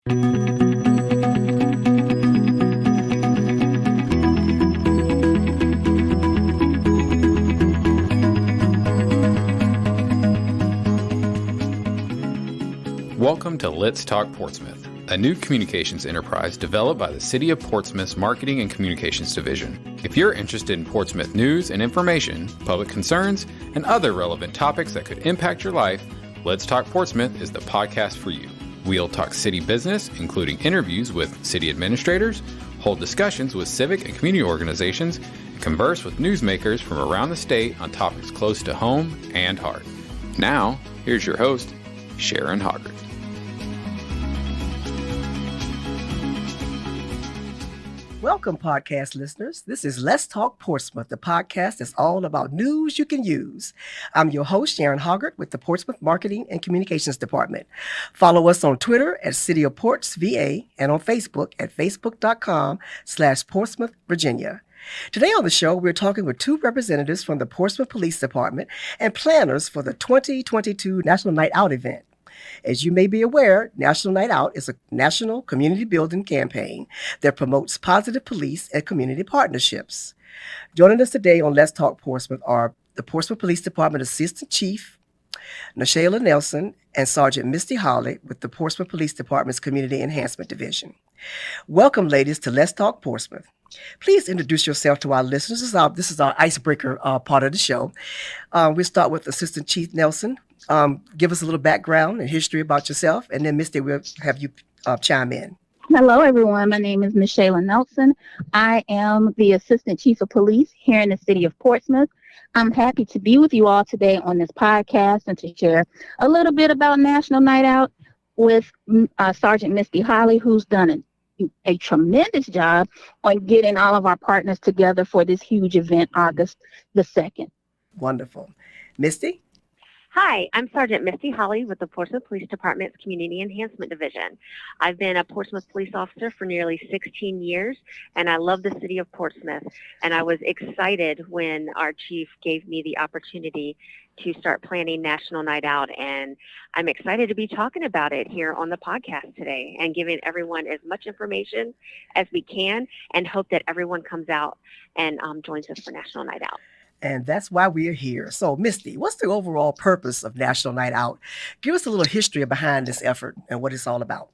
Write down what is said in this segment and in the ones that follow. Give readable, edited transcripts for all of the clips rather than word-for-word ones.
Welcome to Let's Talk Portsmouth, a new communications enterprise developed by the City of Portsmouth's Marketing and Communications Division. If you're interested in Portsmouth news and information, public concerns, and other relevant topics that could impact your life, Let's Talk Portsmouth is the podcast for you. We'll talk city business, including interviews with city administrators, hold discussions with civic and community organizations, and converse with newsmakers from around the state on topics close to home and heart. Now, here's your host, Sharon Hoggart. Welcome, podcast listeners. This is Let's Talk Portsmouth, the podcast that's all about news you can use. I'm your host, Sharon Hoggart, with the Portsmouth Marketing and Communications Department. Follow us on Twitter at City of Ports, VA, and on Facebook at facebook.com/Portsmouth, Virginia. Today on the show, we're talking with two representatives from the Portsmouth Police Department and planners for the 2022 National Night Out event. As you may be aware, National Night Out is a national community building campaign that promotes positive police and community partnerships. Joining us today on Let's Talk Portsmouth are the Portsmouth Police Department Assistant Chief, Nashayla Nelson, and Sergeant Misty Holley with the Portsmouth Police Department's Community Enhancement Division. Welcome, ladies, to Let's Talk Portsmouth. Please introduce yourself to our listeners. This is our icebreaker part of the show. We'll start with Assistant Chief Nelson. Give us a little background and history about yourself, and then Misty, we'll have you chime in. Hello, everyone. My name is Nashayla Nelson. I am the Assistant Chief of Police here in the City of Portsmouth. I'm happy to be with you all today on this podcast and to share a little bit about National Night Out with Sergeant Misty Holley, who's done a tremendous job on getting all of our partners together for this huge event, August the 2nd. Wonderful. Misty? Hi, I'm Sergeant Misty Holley with the Portsmouth Police Department's Community Enhancement Division. I've been a Portsmouth police officer for nearly 16 years, and I love the city of Portsmouth. And I was excited when our chief gave me the opportunity to start planning National Night Out, and I'm excited to be talking about it here on the podcast today and giving everyone as much information as we can, and hope that everyone comes out and joins us for National Night Out. And that's why we are here. So, Misty, what's the overall purpose of National Night Out? Give us a little history behind this effort and what it's all about.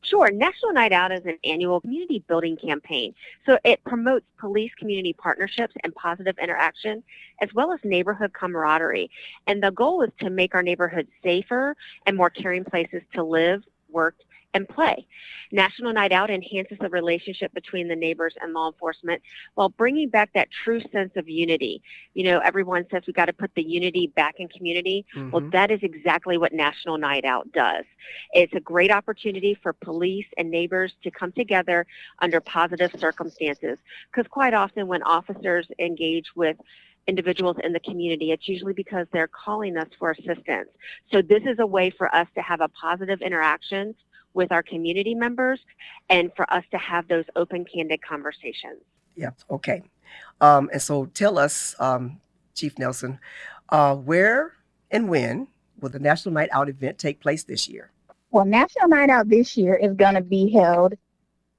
Sure. National Night Out is an annual community building campaign. So it promotes police-community partnerships and positive interaction, as well as neighborhood camaraderie. And the goal is to make our neighborhoods safer and more caring places to live, work, and play. National Night Out enhances the relationship between the neighbors and law enforcement while bringing back that true sense of unity. You know, everyone says we got to put the unity back in community. Mm-hmm. Well, that is exactly what National Night Out does. It's a great opportunity for police and neighbors to come together under positive circumstances, because quite often when officers engage with individuals in the community, it's usually because they're calling us for assistance. So this is a way for us to have a positive interaction with our community members and for us to have those open, candid conversations. Yeah, okay. And so tell us, Chief Nelson, where and when will the National Night Out event take place this year? Well, National Night Out this year is going to be held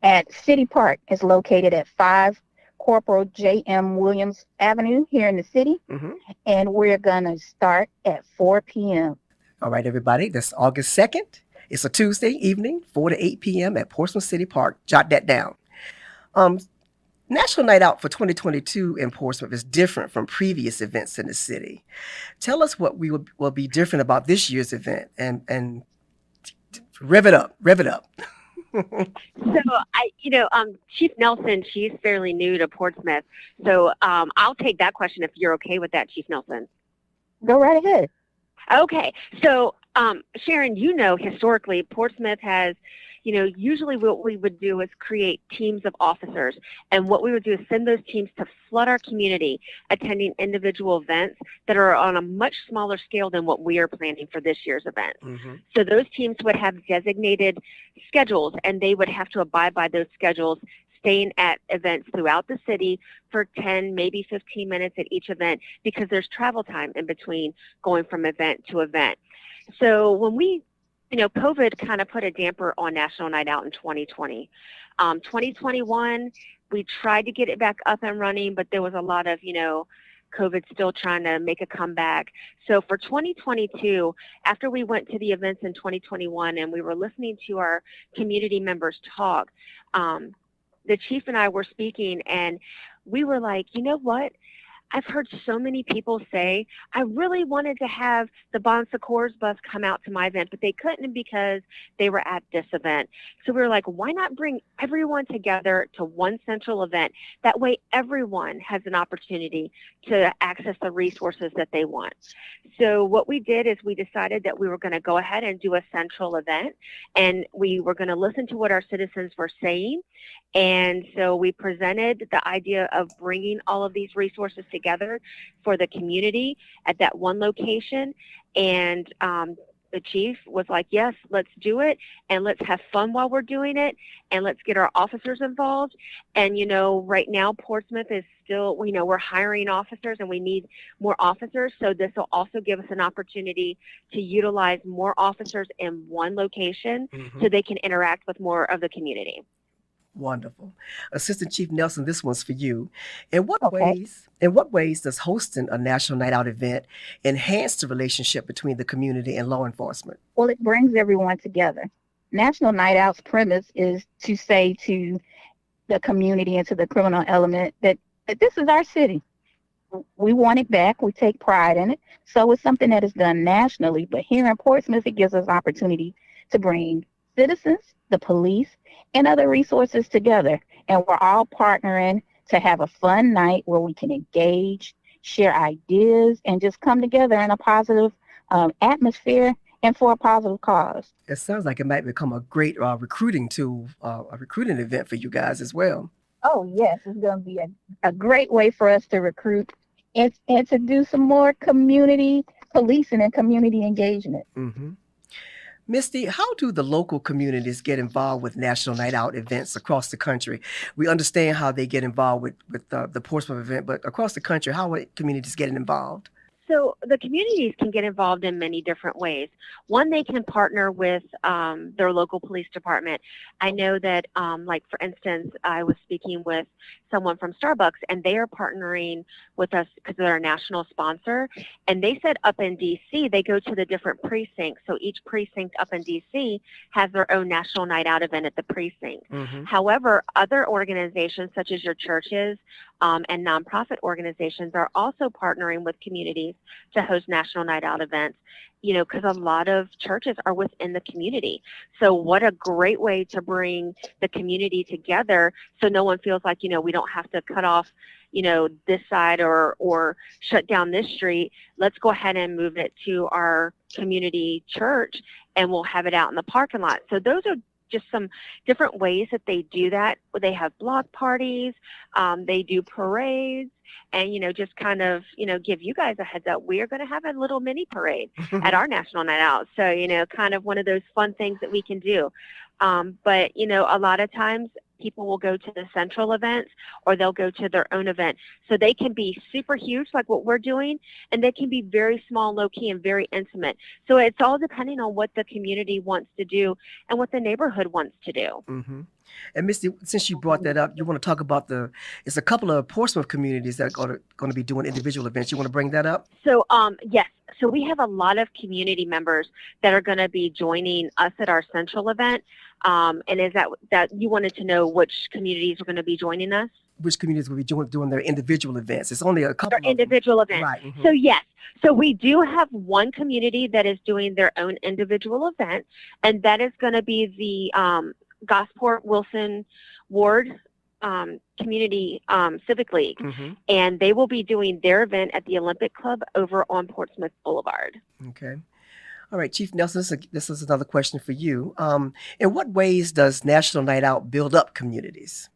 at City Park. It's located at 5 Corporal J.M. Williams Avenue here in the city. Mm-hmm. And we're going to start at 4 p.m. All right, everybody. That's August 2nd. It's a Tuesday evening, 4 to 8 p.m. at Portsmouth City Park. Jot that down. National Night Out for 2022 in Portsmouth is different from previous events in the city. Tell us what will be different about this year's event and rev it up. So, Chief Nelson, she's fairly new to Portsmouth. So I'll take that question if you're okay with that, Chief Nelson. Go right ahead. Okay. So, Sharon, historically, Portsmouth has, usually what we would do is create teams of officers. And what we would do is send those teams to flood our community, attending individual events that are on a much smaller scale than what we are planning for this year's event. Mm-hmm. So those teams would have designated schedules, and they would have to abide by those schedules, staying at events throughout the city for 10, maybe 15 minutes at each event, because there's travel time in between going from event to event. So when we COVID kind of put a damper on National Night Out in 2020. 2021, we tried to get it back up and running, but there was a lot of, COVID still trying to make a comeback. So for 2022, after we went to the events in 2021 and we were listening to our community members talk, the chief and I were speaking, and we were like, you know what? I've heard so many people say, I really wanted to have the Bon Secours bus come out to my event, but they couldn't because they were at this event. So we were like, why not bring everyone together to one central event? That way everyone has an opportunity to access the resources that they want. So what we did is we decided that we were going to go ahead and do a central event, and we were going to listen to what our citizens were saying. And so we presented the idea of bringing all of these resources together for the community at that one location. And the chief was like, yes, let's do it. And let's have fun while we're doing it. And let's get our officers involved. And, right now Portsmouth is still, we're hiring officers and we need more officers. So this will also give us an opportunity to utilize more officers in one location so they can interact with more of the community. Wonderful. Assistant Chief Nelson, this one's for you. In what ways does hosting a National Night Out event enhance the relationship between the community and law enforcement? Well, it brings everyone together. National Night Out's premise is to say to the community and to the criminal element that this is our city. We want it back. We take pride in it. So it's something that is done nationally. But here in Portsmouth, it gives us opportunity to bring citizens, the police, and other resources together. And we're all partnering to have a fun night where we can engage, share ideas, and just come together in a positive atmosphere and for a positive cause. It sounds like it might become a great recruiting tool, a recruiting event for you guys as well. Oh, yes. It's going to be a great way for us to recruit and to do some more community policing and community engagement. Mm-hmm. Misty, how do the local communities get involved with National Night Out events across the country? We understand how they get involved with the Portsmouth event, but across the country, how are communities getting involved? So the communities can get involved in many different ways. One, they can partner with their local police department. I know that, like, for instance, I was speaking with someone from Starbucks, and they are partnering with us because they're a national sponsor. And they said up in D.C., they go to the different precincts. So each precinct up in D.C. has their own National Night Out event at the precinct. Mm-hmm. However, other organizations, such as your churches and nonprofit organizations, are also partnering with communities to host National Night Out events, because a lot of churches are within the community. So what a great way to bring the community together so no one feels like, we don't have to cut off, this side or shut down this street. Let's go ahead and move it to our community church and we'll have it out in the parking lot. So those are just some different ways that they do that. They have block parties, they do parades, and, just kind of, give you guys a heads up. We are going to have a little mini parade at our National Night Out. So, kind of one of those fun things that we can do. But, a lot of times people will go to the central events or they'll go to their own event. So they can be super huge like what we're doing, and they can be very small, low-key, and very intimate. So it's all depending on what the community wants to do and what the neighborhood wants to do. Mm-hmm. And Misty, since you brought that up, you want to talk about it's a couple of Portsmouth communities that are going to be doing individual events. You want to bring that up? So, yes. So we have a lot of community members that are going to be joining us at our central event. And is that you wanted to know which communities are going to be joining us? Which communities will be doing their individual events? It's only a couple of individual events. Right. Mm-hmm. So, yes. So we do have one community that is doing their own individual event, and that is going to be the Gosport Wilson Ward Community Civic League. Mm-hmm. And they will be doing their event at the Olympic Club over on Portsmouth Boulevard. Okay. All right, Chief Nelson, this is another question for you. In what ways does National Night Out build up communities?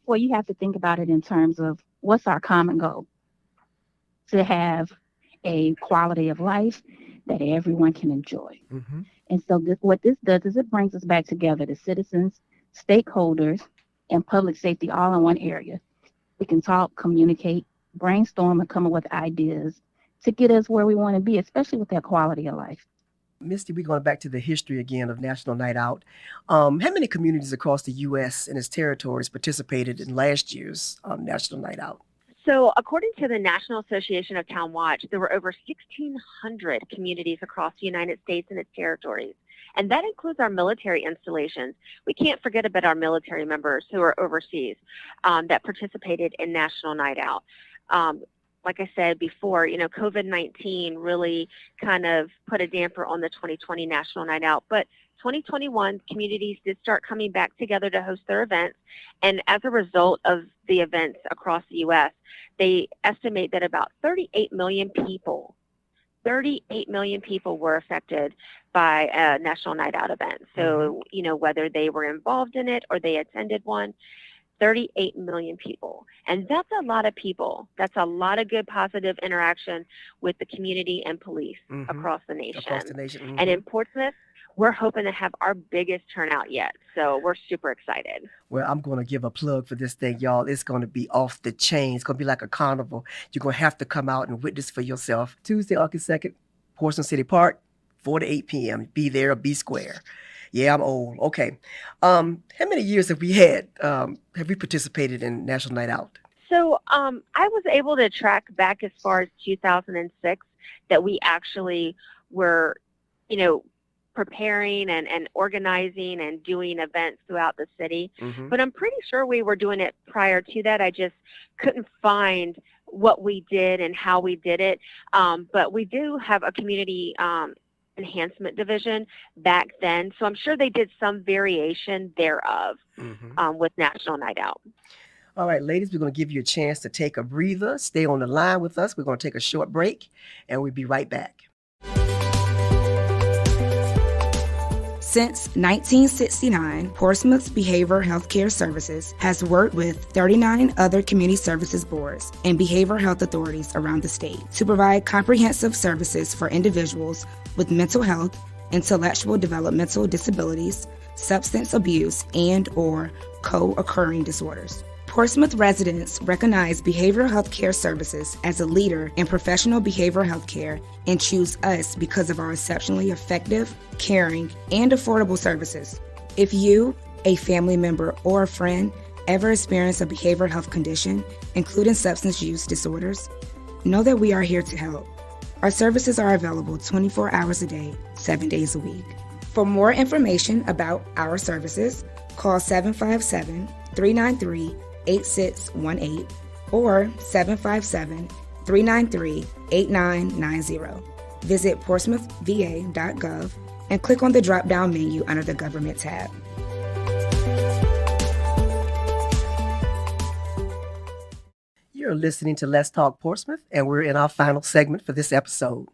Well, you have to think about it in terms of what's our common goal? To have a quality of life that everyone can enjoy. Mm-hmm. And so what this does is it brings us back together, the citizens, stakeholders, and public safety all in one area. We can talk, communicate, brainstorm, and come up with ideas to get us where we want to be, especially with that quality of life. Misty, we're going back to the history again of National Night Out. How many communities across the U.S. and its territories participated in last year's National Night Out? So according to the National Association of Town Watch, there were over 1,600 communities across the United States and its territories. And that includes our military installations. We can't forget about our military members who are overseas that participated in National Night Out. Like I said before, COVID-19 really kind of put a damper on the 2020 National Night Out. But 2021, communities did start coming back together to host their events. And as a result of the events across the U.S., they estimate that about 38 million people were affected by a National Night Out event. So, whether they were involved in it or they attended one, 38 million people. And that's a lot of people. That's a lot of good positive interaction with the community and police across the nation. And in Portsmouth, we're hoping to have our biggest turnout yet. So we're super excited. Well, I'm going to give a plug for this thing, y'all. It's going to be off the chain. It's going to be like a carnival. You're going to have to come out and witness for yourself. Tuesday, August 2nd, Portsmouth City Park, 4 to 8 p.m. Be there or be square. Yeah, I'm old. Okay. How many years have we had? Have we participated in National Night Out? So I was able to track back as far as 2006 that we actually were, preparing and organizing and doing events throughout the city. But I'm pretty sure we were doing it prior to that. I just couldn't find what we did and how we did it. But we do have a community enhancement division back then. So I'm sure they did some variation thereof with National Night Out. All right, ladies, we're going to give you a chance to take a breather. Stay on the line with us. We're going to take a short break, and we'll be right back. Since 1969, Portsmouth's Behavioral Healthcare Services has worked with 39 other community services boards and behavioral health authorities around the state to provide comprehensive services for individuals with mental health, intellectual developmental disabilities, substance abuse, and/or co-occurring disorders. Portsmouth residents recognize behavioral health care services as a leader in professional behavioral health care and choose us because of our exceptionally effective, caring, and affordable services. If you, a family member, or a friend ever experience a behavioral health condition, including substance use disorders, know that we are here to help. Our services are available 24 hours a day, 7 days a week. For more information about our services, call 757-393-8618 or 757-393-8990. Visit portsmouthva.gov and click on the drop-down menu under the Government tab. You're listening to Let's Talk Portsmouth, and we're in our final segment for this episode.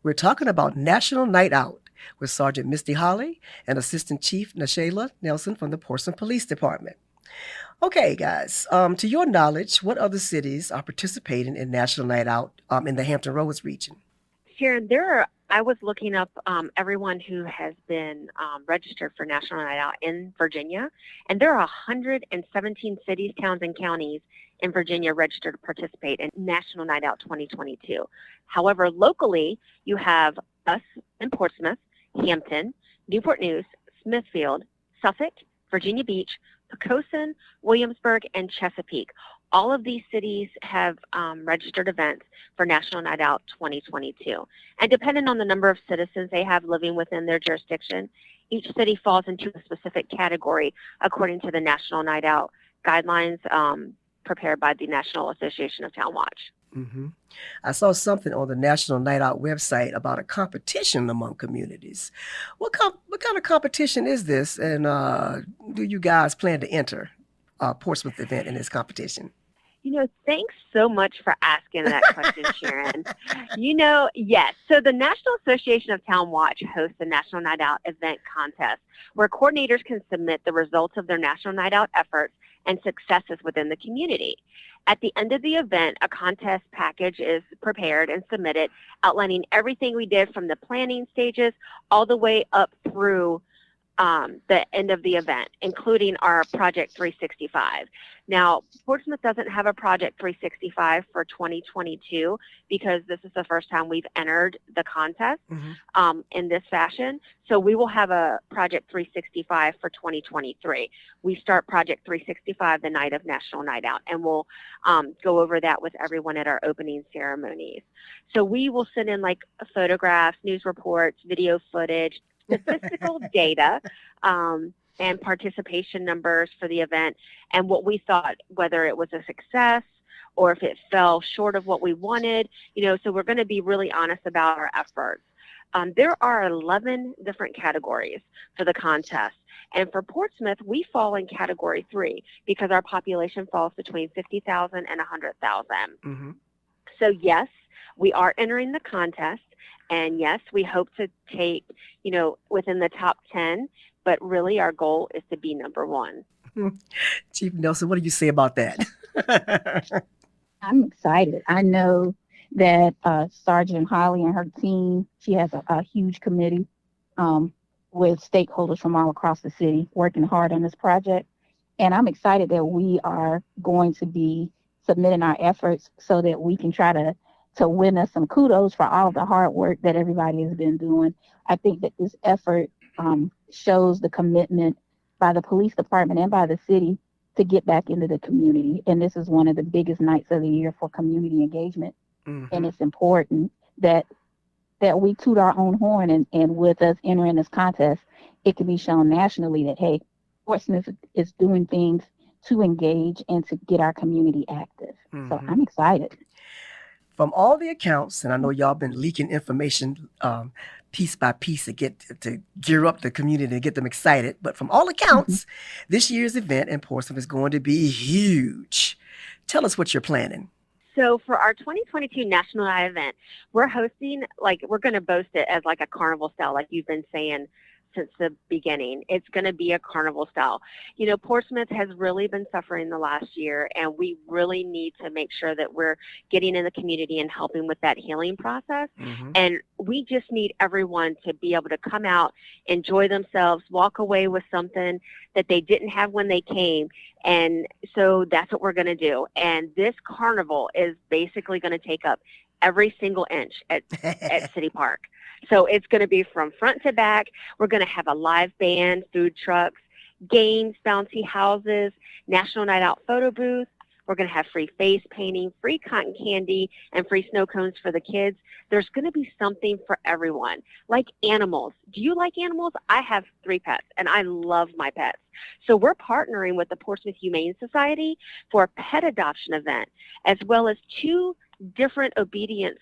We're talking about National Night Out with Sergeant Misty Holley and Assistant Chief Misty Nelson from the Portsmouth Police Department. Okay, guys, to your knowledge, what other cities are participating in National Night Out in the Hampton Roads region? Sharon, I was looking up everyone who has been registered for National Night Out in Virginia, and there are 117 cities, towns, and counties in Virginia registered to participate in National Night Out 2022. However, locally, you have us in Portsmouth, Hampton, Newport News, Smithfield, Suffolk, Virginia Beach, Poquoson, Williamsburg, and Chesapeake. All of these cities have registered events for National Night Out 2022. And depending on the number of citizens they have living within their jurisdiction, each city falls into a specific category according to the National Night Out guidelines prepared by the National Association of Town Watch. Mm-hmm. I saw something on the National Night Out website about a competition among communities. What kind of competition is this, and do you guys plan to enter a Portsmouth event in this competition? Thanks so much for asking that question, Sharon. Yes. So the National Association of Town Watch hosts the National Night Out event contest, where coordinators can submit the results of their National Night Out efforts and successes within the community. At the end of the event, a contest package is prepared and submitted, outlining everything we did from the planning stages all the way up through the end of the event, including our Project 365. Now, Portsmouth doesn't have a Project 365 for 2022 because this is the first time we've entered the contest in this fashion. So we will have a Project 365 for 2023. We start Project 365 the night of National Night Out, and we'll go over that with everyone at our opening ceremonies. So we will send in like photographs, news reports, video footage, statistical data, and participation numbers for the event, and what we thought, whether it was a success or if it fell short of what we wanted, so we're going to be really honest about our efforts. There are 11 different categories for the contest. And for Portsmouth, we fall in category 3 because our population falls between 50,000 and 100,000. So yes, we are entering the contest. And yes, we hope to take, within the top 10, but really our goal is to be number 1. Chief Nelson, what do you say about that? I'm excited. I know that Sergeant Holley and her team, she has a huge committee with stakeholders from all across the city working hard on this project. And I'm excited that we are going to be submitting our efforts so that we can try to win us some kudos for all of the hard work that everybody has been doing. I think that this effort shows the commitment by the police department and by the city to get back into the community. And this is one of the biggest nights of the year for community engagement. And it's important that we toot our own horn, and with us entering this contest, it can be shown nationally that, hey, Portsmouth is doing things to engage and to get our community active. So I'm excited. From all the accounts, and I know y'all been leaking information piece by piece to gear up the community and get them excited, but from all accounts, this year's event in Portsmouth is going to be huge. Tell us what you're planning. So for our 2022 National Night event, we're hosting, we're going to boast it as like a carnival style, like you've been saying since the beginning. It's going to be a carnival style. Portsmouth has really been suffering the last year, and we really need to make sure that we're getting in the community and helping with that healing process. And we just need everyone to be able to come out, enjoy themselves, walk away with something that they didn't have when they came. And so that's what we're going to do. And this carnival is basically going to take up every single inch at City Park. So it's going to be from front to back. We're going to have a live band, food trucks, games, bouncy houses, National Night Out photo booth. We're going to have free face painting, free cotton candy, and free snow cones for the kids. There's going to be something for everyone. Like animals. Do you like animals? I have 3 pets, and I love my pets. So we're partnering with the Portsmouth Humane Society for a pet adoption event, as well as 2 different obedience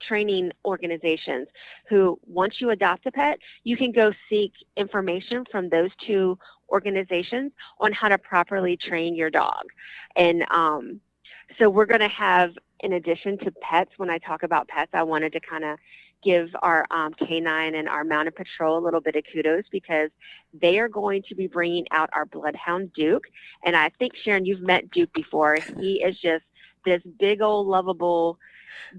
training organizations who, once you adopt a pet, you can go seek information from those 2 organizations on how to properly train your dog. And so we're going to have, in addition to pets, when I talk about pets, I wanted to kind of give our canine and our mounted patrol a little bit of kudos because they are going to be bringing out our bloodhound Duke. And I think, Sharon, you've met Duke before. He is just this big old lovable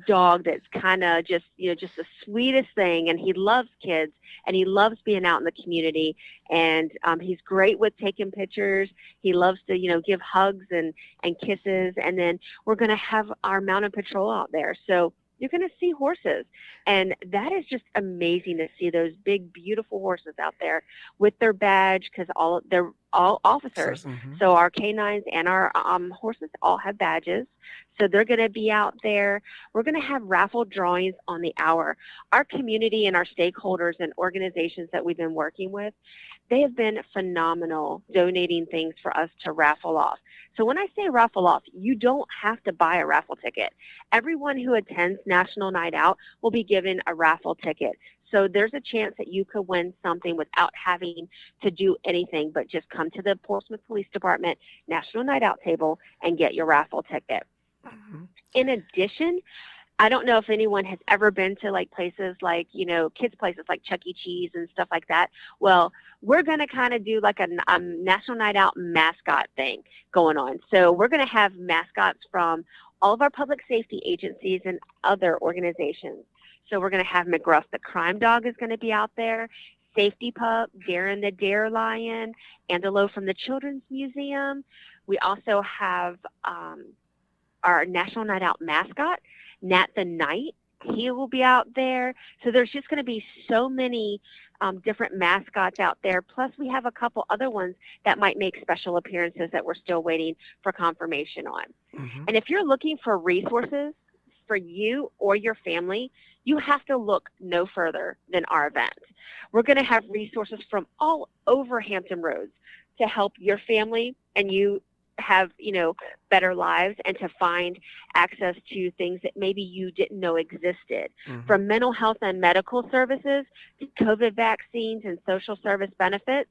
dog that's kind of just the sweetest thing, and he loves kids and he loves being out in the community, and he's great with taking pictures. He loves to give hugs and kisses. And then we're going to have our mounted patrol out there, so you're going to see horses, and that is just amazing to see those big beautiful horses out there with their badge, because they're all officers. So our canines and our horses all have badges. So they're going to be out there. We're going to have raffle drawings on the hour. Our community and our stakeholders and organizations that we've been working with, they have been phenomenal donating things for us to raffle off. So when I say raffle off, you don't have to buy a raffle ticket. Everyone who attends National Night Out will be given a raffle ticket. So there's a chance that you could win something without having to do anything but just come to the Portsmouth Police Department National Night Out table and get your raffle ticket. In addition, I don't know if anyone has ever been to places like, kids places like Chuck E. Cheese and stuff like that. Well, we're going to kind of do like a National Night Out mascot thing going on. So we're going to have mascots from all of our public safety agencies and other organizations. So we're going to have McGruff the crime dog is going to be out there. Safety Pup, Darren the Dare Lion, Angelo from the Children's Museum. We also have our National Night Out mascot, Nat the Knight. He will be out there. So there's just going to be so many different mascots out there. Plus, we have a couple other ones that might make special appearances that we're still waiting for confirmation on. Mm-hmm. And if you're looking for resources for you or your family, you have to look no further than our event. We're going to have resources from all over Hampton Roads to help your family and you have, better lives and to find access to things that maybe you didn't know existed. Mm-hmm. From mental health and medical services to COVID vaccines and social service benefits,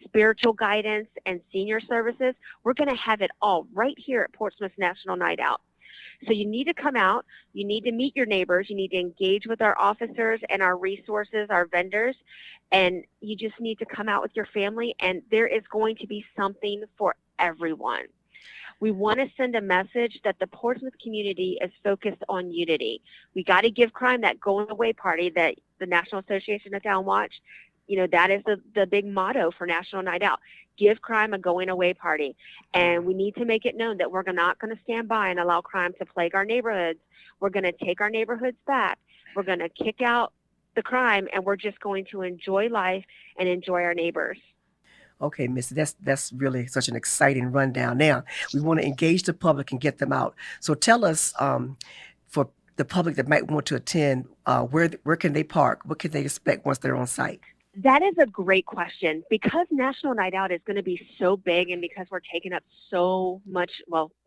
spiritual guidance and senior services, we're going to have it all right here at Portsmouth National Night Out. So you need to come out, you need to meet your neighbors, you need to engage with our officers and our resources, our vendors, and you just need to come out with your family, and there is going to be something for everyone. We want to send a message that the Portsmouth community is focused on unity. We got to give crime that going away party that the National Association of Town Watch, that is the big motto for National Night Out. Give crime a going away party. And we need to make it known that we're not going to stand by and allow crime to plague our neighborhoods. We're going to take our neighborhoods back. We're going to kick out the crime, and we're just going to enjoy life and enjoy our neighbors. Okay, Misty, that's really such an exciting rundown. Now, we want to engage the public and get them out. So tell us, for the public that might want to attend, where can they park? What can they expect once they're on site? That is a great question. Because National Night Out is going to be so big and because we're taking up so much,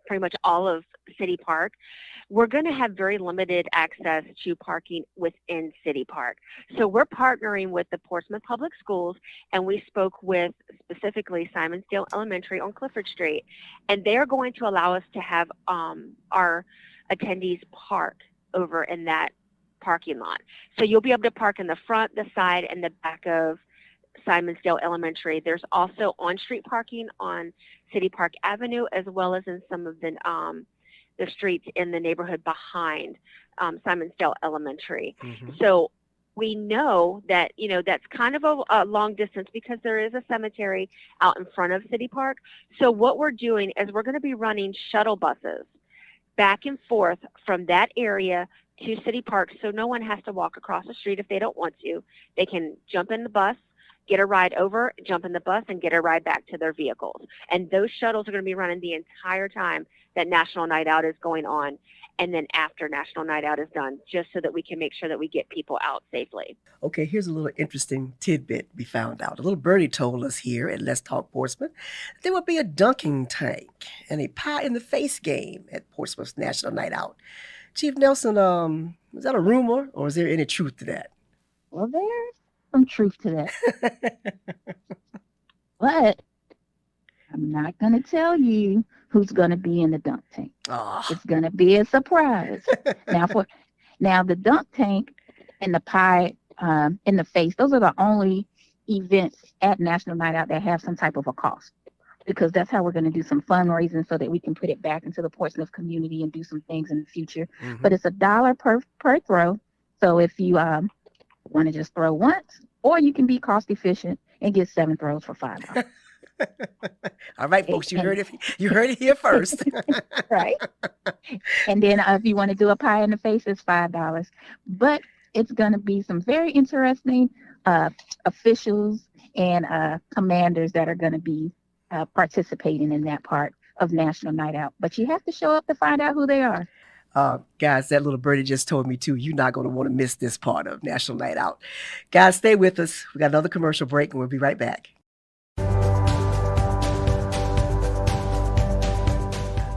pretty much all of City Park, we're going to have very limited access to parking within City Park. So we're partnering with the Portsmouth Public Schools, and we spoke with specifically Simonsdale Elementary on Clifford Street, and they're going to allow us to have our attendees park over in that parking lot. So you'll be able to park in the front, the side, and the back of Simonsdale Elementary. There's also on-street parking on City Park Avenue, as well as in some of the streets in the neighborhood behind Simonsdale Elementary. Mm-hmm. So we know that, that's kind of a long distance because there is a cemetery out in front of City Park. So what we're doing is we're going to be running shuttle buses back and forth from that area to City Park, so no one has to walk across the street if they don't want to. They can jump in the bus, get a ride over, jump in the bus, and get a ride back to their vehicles. And those shuttles are going to be running the entire time that National Night Out is going on, and then after National Night Out is done, just so that we can make sure that we get people out safely. Okay, here's a little interesting tidbit we found out. A little birdie told us here at Let's Talk Portsmouth that there will be a dunking tank and a pie-in-the-face game at Portsmouth National Night Out. Chief Nelson, is that a rumor, or is there any truth to that? Well, there's some truth to that. But I'm not going to tell you who's going to be in the dunk tank. Oh. It's going to be a surprise. Now the dunk tank and the pie in the face, those are the only events at National Night Out that have some type of a cost, because that's how we're going to do some fundraising so that we can put it back into the Portsmouth community and do some things in the future. Mm-hmm. But it's $1 per throw. So if you want to just throw once, or you can be cost efficient and get 7 throws for $5. All right, folks, you heard it here first. Right. And then if you want to do a pie in the face, it's $5. But it's going to be some very interesting officials and commanders that are going to be participating in that part of National Night Out. But you have to show up to find out who they are. Guys, that little birdie just told me too, you're not going to want to miss this part of National Night Out. Guys, stay with us. We got another commercial break and we'll be right back.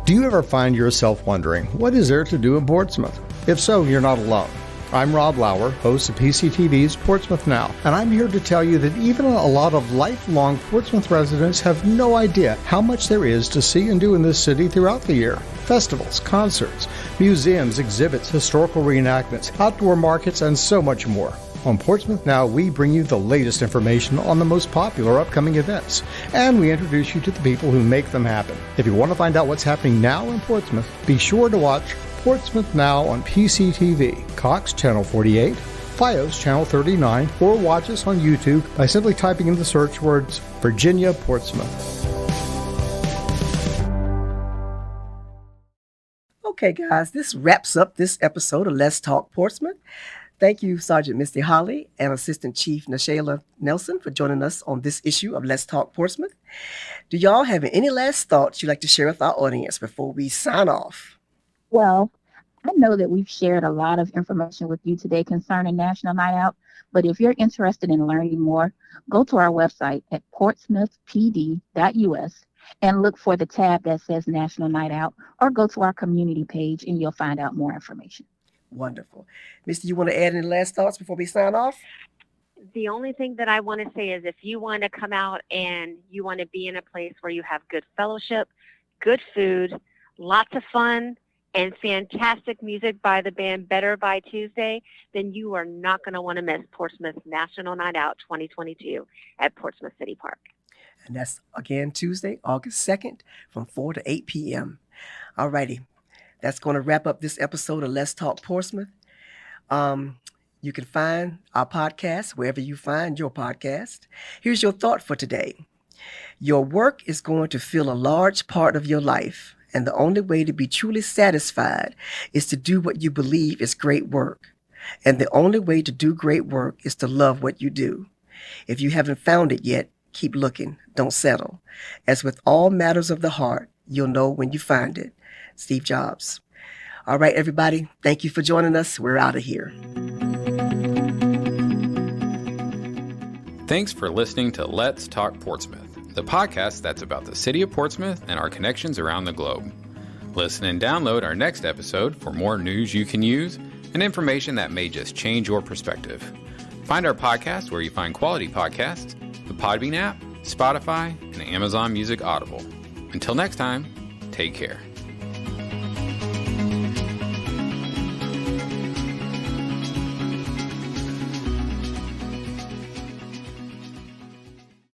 Do you ever find yourself wondering, what is there to do in Portsmouth? If so, you're not alone. I'm Rob Lauer, host of PCTV's Portsmouth Now, and I'm here to tell you that even a lot of lifelong Portsmouth residents have no idea how much there is to see and do in this city throughout the year. Festivals, concerts, museums, exhibits, historical reenactments, outdoor markets, and so much more. On Portsmouth Now, we bring you the latest information on the most popular upcoming events, and we introduce you to the people who make them happen. If you want to find out what's happening now in Portsmouth, be sure to watch Portsmouth Now on PCTV, Cox Channel 48, FiOS Channel 39, or watch us on YouTube by simply typing in the search words Virginia Portsmouth. Okay, guys, this wraps up this episode of Let's Talk Portsmouth. Thank you, Sergeant Misty Holley and Assistant Chief Nashayla Nelson for joining us on this issue of Let's Talk Portsmouth. Do y'all have any last thoughts you'd like to share with our audience before we sign off? Well, I know that we've shared a lot of information with you today concerning National Night Out, but if you're interested in learning more, go to our website at portsmouthpd.us and look for the tab that says National Night Out, or go to our community page and you'll find out more information. Wonderful. Misty, you want to add any last thoughts before we sign off? The only thing that I want to say is if you want to come out and you want to be in a place where you have good fellowship, good food, lots of fun, and fantastic music by the band Better by Tuesday, then you are not going to want to miss Portsmouth National Night Out 2022 at Portsmouth City Park. And that's, again, Tuesday, August 2nd from 4 to 8 p.m. All righty. That's going to wrap up this episode of Let's Talk Portsmouth. You can find our podcast wherever you find your podcast. Here's your thought for today. Your work is going to fill a large part of your life, and the only way to be truly satisfied is to do what you believe is great work. And the only way to do great work is to love what you do. If you haven't found it yet, keep looking. Don't settle. As with all matters of the heart, you'll know when you find it. Steve Jobs. All right, everybody. Thank you for joining us. We're out of here. Thanks for listening to Let's Talk Portsmouth, the podcast that's about the city of Portsmouth and our connections around the globe. Listen and download our next episode for more news you can use and information that may just change your perspective. Find our podcast where you find quality podcasts, the Podbean app, Spotify, and Amazon Music Audible. Until next time, take care.